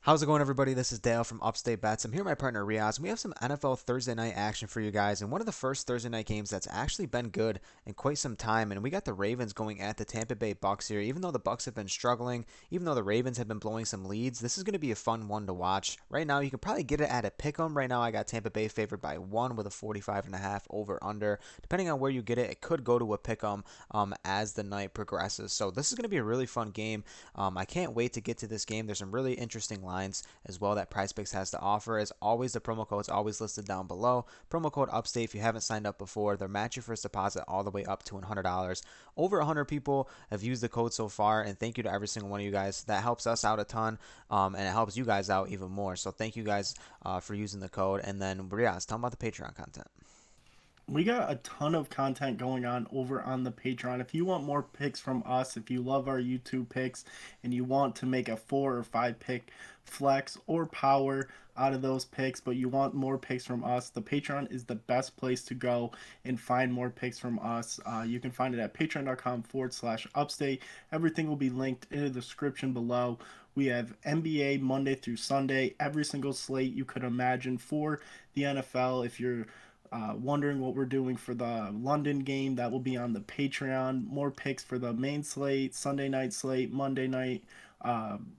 How's it going, everybody? This is Dale from Upstate Bets. I'm here with my partner Reoz, and we have some NFL Thursday night action for you guys. And one of the first Thursday night games that's actually been good in quite some time. And we got the Ravens going at the Tampa Bay Bucks here. Even though the Bucks have been struggling, even though the Ravens have been blowing some leads, this is going to be a fun one to watch. Right now, you can probably get it at a pick'em. Right now, I got Tampa Bay favored by one with a 45.5 over under. Depending on where you get it, it could go to a pick'em as the night progresses. So this is going to be a really fun game. I can't wait to get to this game. There's some really interesting lines as well that PrizePicks has to offer. As always, the promo code is always listed down below. Promo code Upstate if you haven't signed up before. They'll match your first deposit all the way up to $100. Over 100 people have used the code so far, and thank you to every single one of you guys. That helps us out a ton, and it helps you guys out even more. So thank you guys for using the code. And then, Briaz, tell them about the Patreon content. We got a ton of content going on over on the Patreon. If you want more picks from us, if you love our YouTube picks and you want to make a 4 or 5 pick flex or power out of those picks, but you want more picks from us, the Patreon is the best place to go and find more picks from us. You can find it at patreon.com/upstate. Everything will be linked in the description below. We have NBA Monday through Sunday, every single slate you could imagine for the NFL. If you're wondering what we're doing for the London game, that will be on the Patreon. More picks for the main slate, Sunday night slate, Monday night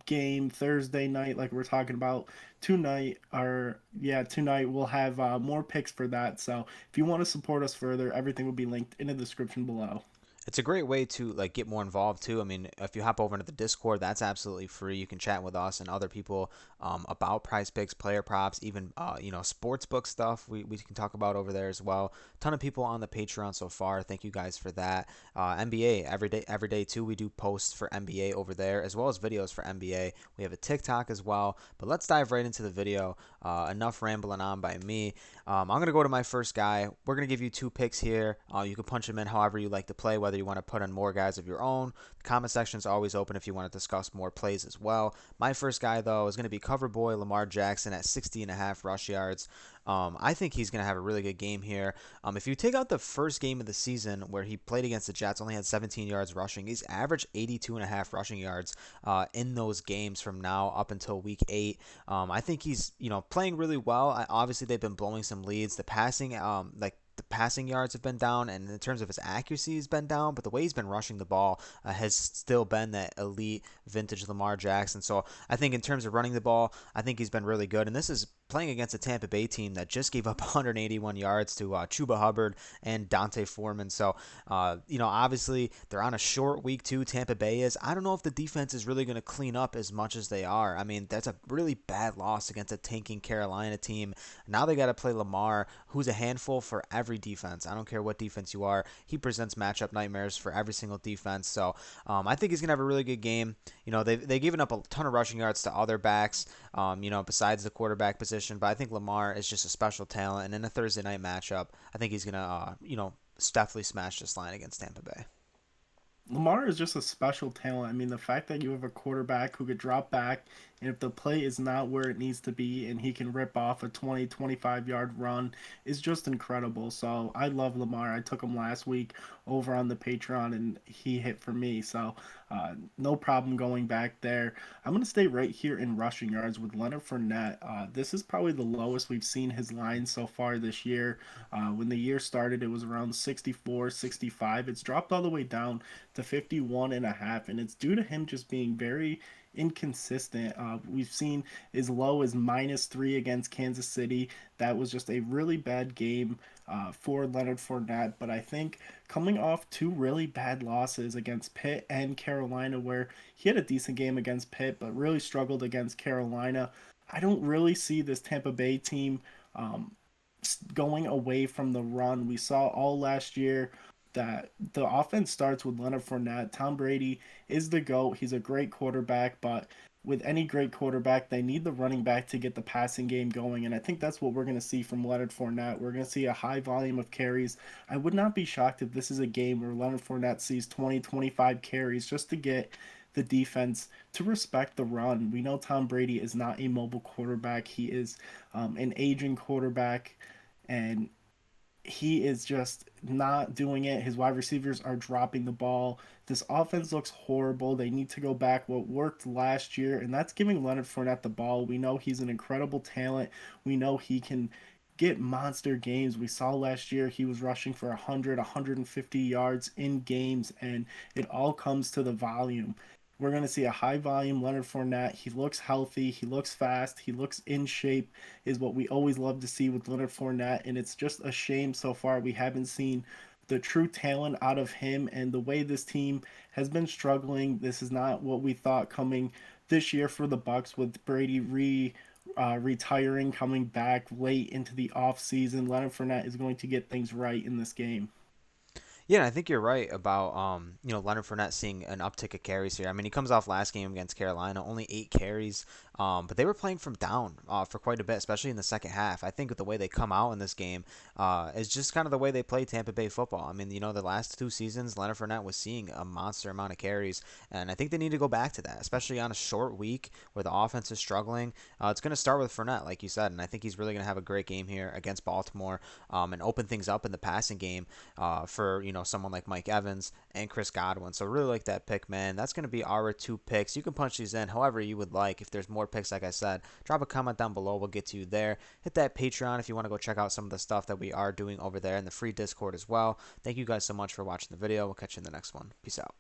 game, Thursday night, like we're talking about tonight we'll have more picks for that. So if you want to support us further, everything will be linked in the description below. It's a great way to like get more involved too. I mean, if you hop over into the Discord, that's absolutely free. You can chat with us and other people about Prize Picks, player props, even sports book stuff. We can talk about over there as well. Ton of people on the Patreon so far. Thank you guys for that. NBA every day too. We do posts for NBA over there as well as videos for NBA. We have a TikTok as well. But let's dive right into the video. Enough rambling on by me. I'm gonna go to my first guy. We're gonna give you two picks here. You can punch them in however you like to play, whether you want to put in more guys of your own. The comment section is always open if you want to discuss more plays as well. My first guy, though, is going to be cover boy Lamar Jackson at 60.5 rush yards. I think he's going to have a really good game here. If you take out the first game of the season where he played against the Jets, only had 17 yards rushing. He's averaged 82.5 rushing yards in those games from now up until week 8. I think he's playing really well. Obviously, they've been blowing some leads. The passing yards have been down, and in terms of his accuracy, has been down. But the way he's been rushing the ball has still been that elite vintage Lamar Jackson. So I think in terms of running the ball, I think he's been really good. And this is playing against a Tampa Bay team that just gave up 181 yards to Chuba Hubbard and Dante Foreman. So, obviously they're on a short week too. Tampa Bay is. I don't know if the defense is really going to clean up as much as they are. I mean, that's a really bad loss against a tanking Carolina team. Now they got to play Lamar, who's a handful for every defense. I don't care what defense you are. He presents matchup nightmares for every single defense. So I think he's going to have a really good game. They've given up a ton of rushing yards to other backs, besides the quarterback position. But I think Lamar is just a special talent. And in a Thursday night matchup, I think he's going to, definitely smash this line against Tampa Bay. Lamar is just a special talent. I mean, the fact that you have a quarterback who could drop back, and if the play is not where it needs to be, and he can rip off a 20, 25-yard run, is just incredible. So I love Lamar. I took him last week over on the Patreon, and he hit for me. So no problem going back there. I'm going to stay right here in rushing yards with Leonard Fournette. This is probably the lowest we've seen his line so far this year. When the year started, it was around 64, 65. It's dropped all the way down to 51 and a half, and it's due to him just being very inconsistent. We've seen as low as -3 against Kansas City. That was just a really bad game for Leonard Fournette, but I think coming off two really bad losses against Pitt and Carolina, where he had a decent game against Pitt but really struggled against Carolina, I don't really see this Tampa Bay team um, going away from the run. We saw all last year that the offense starts with Leonard Fournette. Tom Brady is the GOAT. He's a great quarterback, but with any great quarterback, they need the running back to get the passing game going. And I think that's what we're going to see from Leonard Fournette. We're going to see a high volume of carries. I would not be shocked if this is a game where Leonard Fournette sees 20, 25 carries just to get the defense to respect the run. We know Tom Brady is not a mobile quarterback, he is an aging quarterback. And he is just not doing it. His wide receivers are dropping the ball. This offense looks horrible. They need to go back what worked last year, and that's giving Leonard Fournette the ball. We know he's an incredible talent. We know he can get monster games. We saw last year he was rushing for 100, 150 yards in games, and it all comes to the volume. We're going to see a high volume Leonard Fournette. He looks healthy. He looks fast. He looks in shape, is what we always love to see with Leonard Fournette. And it's just a shame so far we haven't seen the true talent out of him. And the way this team has been struggling, this is not what we thought coming this year for the Bucks with Brady retiring, coming back late into the offseason. Leonard Fournette is going to get things right in this game. Yeah, I think you're right about Leonard Fournette seeing an uptick of carries here. I mean, he comes off last game against Carolina, only 8 carries, but they were playing from down for quite a bit, especially in the second half. I think with the way they come out in this game is just kind of the way they play Tampa Bay football. I mean, the last 2 seasons, Leonard Fournette was seeing a monster amount of carries, and I think they need to go back to that, especially on a short week where the offense is struggling. It's going to start with Fournette, like you said, and I think he's really going to have a great game here against Baltimore and open things up in the passing game for someone like Mike Evans and Chris Godwin. So really like that pick, man. That's going to be our 2 picks. You can punch these in however you would like. If there's more picks, like I said, drop a comment down below. We'll get to you there. Hit that Patreon if you want to go check out some of the stuff that we are doing over there in the free Discord as well. Thank you guys so much for watching the video. We'll catch you in the next one. Peace out.